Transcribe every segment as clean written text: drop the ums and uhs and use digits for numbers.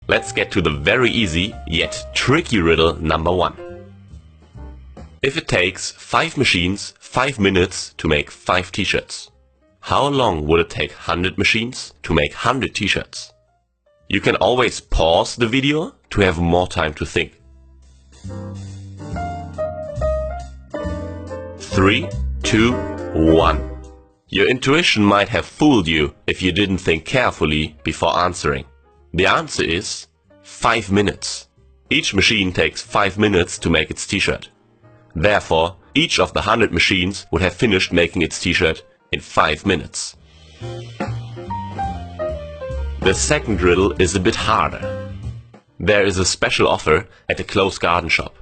Let's get to the very easy yet tricky riddle number 1. If it takes 5 machines 5 minutes to make 5 t-shirts, how long would it take 100 machines to make 100 t-shirts? You can always pause the video to have more time to think. 3, 2, 1. Your intuition might have fooled you if you didn't think carefully before answering. The answer is 5 minutes. Each machine takes 5 minutes to make its t-shirt. Therefore, each of the 100 machines would have finished making its t-shirt in 5 minutes. The second riddle is a bit harder. There is a special offer at a close garden shop.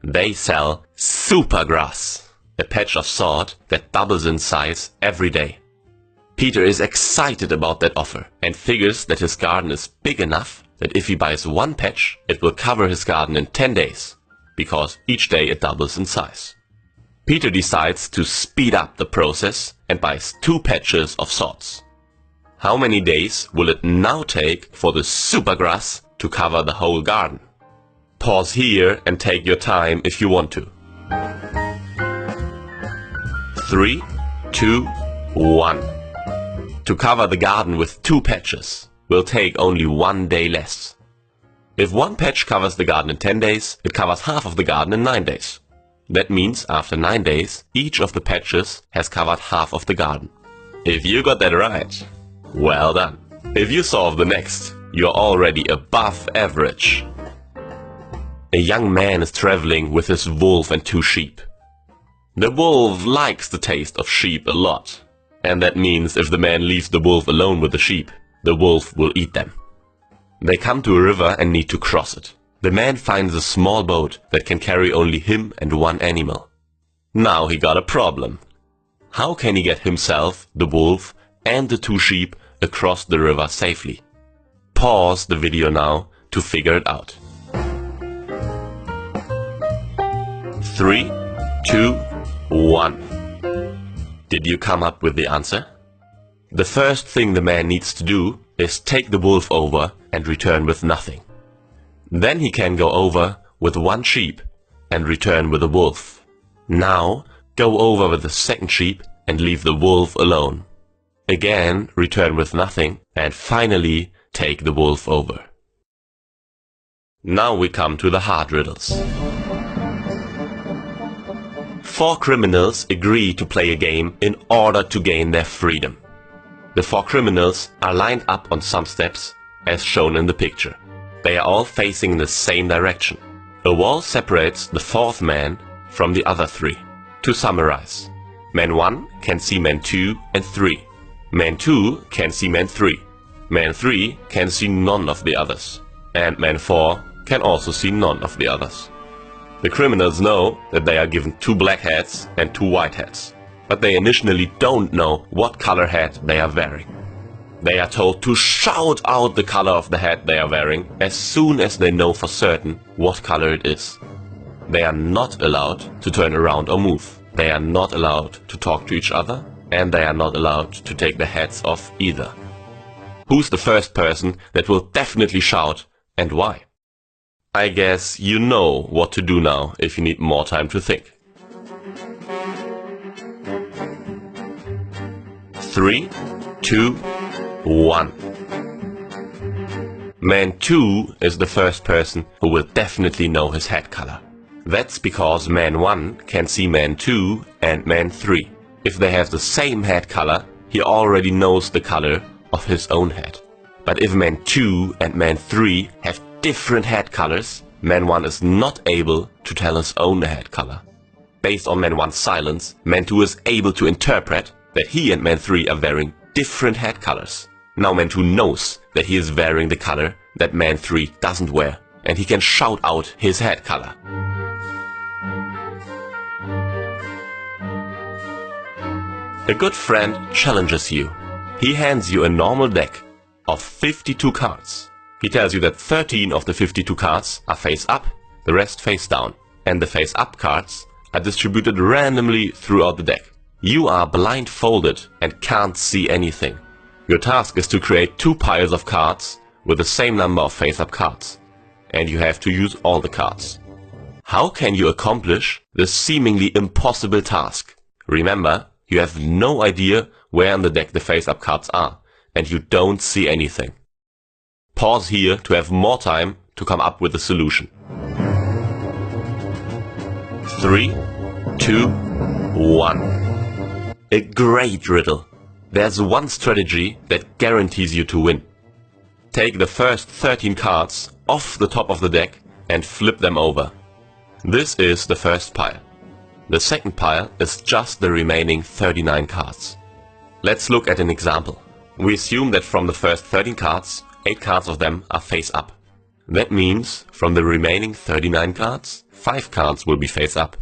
They sell super grass, a patch of sod that doubles in size every day. Peter is excited about that offer and figures that his garden is big enough that if he buys 1 patch, it will cover his garden in 10 days, because each day it doubles in size. Peter decides to speed up the process and buys 2 patches of sods. How many days will it now take for the super grass to cover the whole garden? Pause here and take your time if you want to. 3, 2, 1. To cover the garden with 2 patches will take only 1 day less. If 1 patch covers the garden in 10 days, it covers half of the garden in 9 days. That means after 9 days, each of the patches has covered half of the garden. If you got that right, well done. If you solve the next, you're already above average. A young man is traveling with his wolf and 2 sheep. The wolf likes the taste of sheep a lot, and that means if the man leaves the wolf alone with the sheep, the wolf will eat them. They come to a river and need to cross it. The man finds a small boat that can carry only him and 1 animal. Now he got a problem. How can he get himself, the wolf, and the 2 sheep across the river safely? Pause the video now to figure it out. 3, 2, 1. Did you come up with the answer? The first thing the man needs to do is take the wolf over and return with nothing. Then he can go over with 1 sheep and return with a wolf. Now go over with the 2nd sheep and leave the wolf alone. Again return with nothing and finally take the wolf over. Now we come to the hard riddles. 4 criminals agree to play a game in order to gain their freedom. The 4 criminals are lined up on some steps as shown in the picture. They are all facing in the same direction. A wall separates the 4th man from the other 3. To summarize, man 1 can see man 2 and 3. Man 2 can see man 3. Man 3 can see none of the others. And man 4 can also see none of the others. The criminals know that they are given 2 black hats and 2 white hats, but they initially don't know what color hat they are wearing. They are told to shout out the color of the hat they are wearing as soon as they know for certain what color it is. They are not allowed to turn around or move. They are not allowed to talk to each other, and they are not allowed to take their hats off either. Who's the first person that will definitely shout, and why? I guess you know what to do now if you need more time to think. 3, 2, 1. Man 2 is the first person who will definitely know his hat color. That's because man 1 can see man 2 and man 3. If they have the same hat color, he already knows the color of his own hat. But if man 2 and man 3 have different hat colors, man 1 is not able to tell his own hat color. Based on man 1's silence, man 2 is able to interpret that he and man 3 are wearing different hat colors. Now man 2 knows that he is wearing the color that man 3 doesn't wear, and he can shout out his hat color. A good friend challenges you. He hands you a normal deck of 52 cards. He tells you that 13 of the 52 cards are face up, the rest face down, and the face up cards are distributed randomly throughout the deck. You are blindfolded and can't see anything. Your task is to create 2 piles of cards with the same number of face-up cards, and you have to use all the cards. How can you accomplish this seemingly impossible task? Remember, you have no idea where on the deck the face-up cards are, and you don't see anything. Pause here to have more time to come up with a solution. 3, 2, 1. A great riddle. There's one strategy that guarantees you to win. Take the first 13 cards off the top of the deck and flip them over. This is the first pile. The second pile is just the remaining 39 cards. Let's look at an example. We assume that from the first 13 cards, 8 cards of them are face up. That means from the remaining 39 cards, 5 cards will be face up.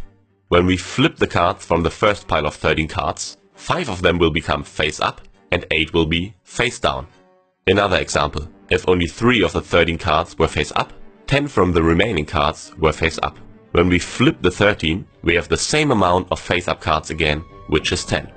When we flip the cards from the first pile of 13 cards, 5 of them will become face up and 8 will be face down. Another example, if only 3 of the 13 cards were face up, 10 from the remaining cards were face up. When we flip the 13, we have the same amount of face up cards again, which is 10.